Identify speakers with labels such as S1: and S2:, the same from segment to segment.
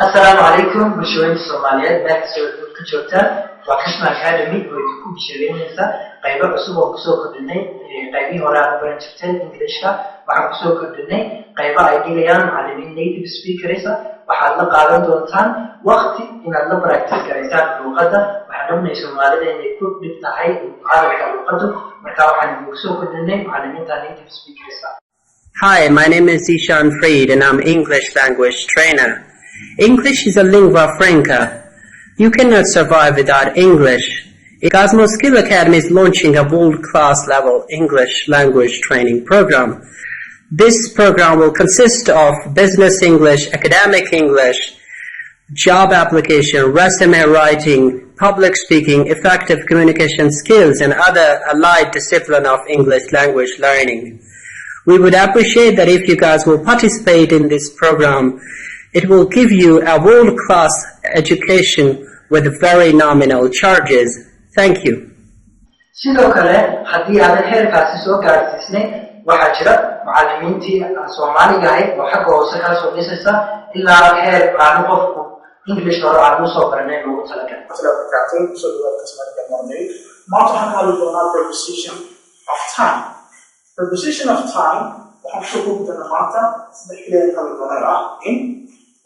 S1: السلام عليكم بشوين الصوماليات باك كجوتا وكسمو Academy ويكون بشرينيسا قيبة عصوبة وكسو كردني قيبي هراء برنجبتين إنجليشكا وعن كسو كردني قيبة أيديليان معلمين native speakerيسا وحالنا قادم دونتان وقتي إن الله براكتس كريسان بالوقت وحنمنا الصوماليات إن يكون ببتاحي وعادة الوقت مركا وحن كسو كردني معلمين native speakerيسا.
S2: Hi, my name is Ishan Freed and I'm English language trainer. English is a lingua franca. You cannot survive without English. Kasmo Academy is launching a world-class level English language training program. This program will consist of business English, academic English, job application, resume writing, public speaking, effective communication skills, and other allied discipline of English language learning. We would appreciate that if you guys will participate in this program. It will give you a world-class education with very nominal charges. Thank you.
S1: sidoo kale haddii aad heerkaasi soo gaarsiisnay waxaa jira macallimiintii Soomaaliga ahayd oo xagga hoose ka soo dhisaysa ilaa heer aan qofku English hore aan u soo baranay loogu talagalay.
S3: Maanta waxaan ka hadli doonaa preposition of time. Preposition of time waxaan ku soo gudbinaa maanta saddex kaliya ka hadli doonaa in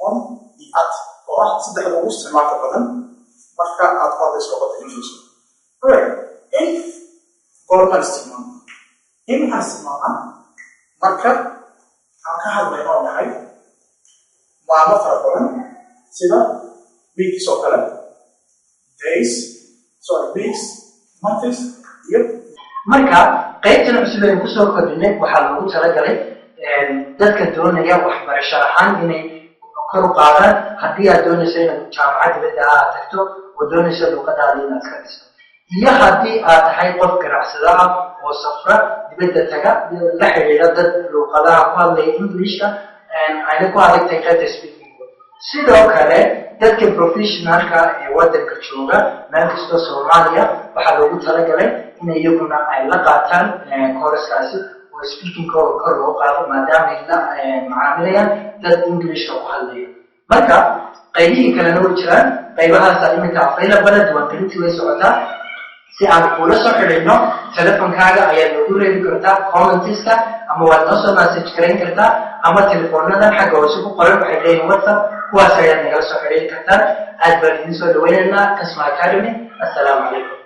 S3: on the at or saddex lagu isticmaalo badan marka aad qorayso luqadda English. In goorma isticmaalo? In waxaan isticmaalnaa marka aan ka hadlayno oo nahay maalmo fara badan sida weeks oo kale, days, weeks, months, iyo
S1: marka qaybtan cusub ee ku soo kordhinay waxaa lagu talagalay dadka doonaya waxbarasho ahaan inay kor u qaadaan haddii aad doonayso inaad jaamacad dibadda aad tagto oo doonayso luqadaada inaad ka dhisto iyo haddii aad tahay qof ganacsada ah oo safra dibadda taga la xiriira dad luqadaha ku hadlaya Englishka ayna ku adagtahay qaybta speaking. sidoo kale dadka professionalka ee waddanka jooga meel kastoo Soomaaliya waxaa loogu talagalay in iyaguna ay la qaataan kooraskaasi oo speaking kor loo qaado maadaama ay la macaamilayaan dad English ku hadlaya. marka qaybihii kalena way jiraan qaybahaas iminka available diiwaangelintii way socotaa. si aan kula soo xiriirno telefonkaaga ayaa lagu reebi kartaa comments-ka ama waad noo soo message gareyn kartaa ama telefoonada xagga hoose ku qoran waxay leeyihiin WhatsApp kuwaas ayaad nagala soo xiriiri kartaa. aad baan idin soo dhaweynaynaa Kasmo Academy. Assalaamu calaykum.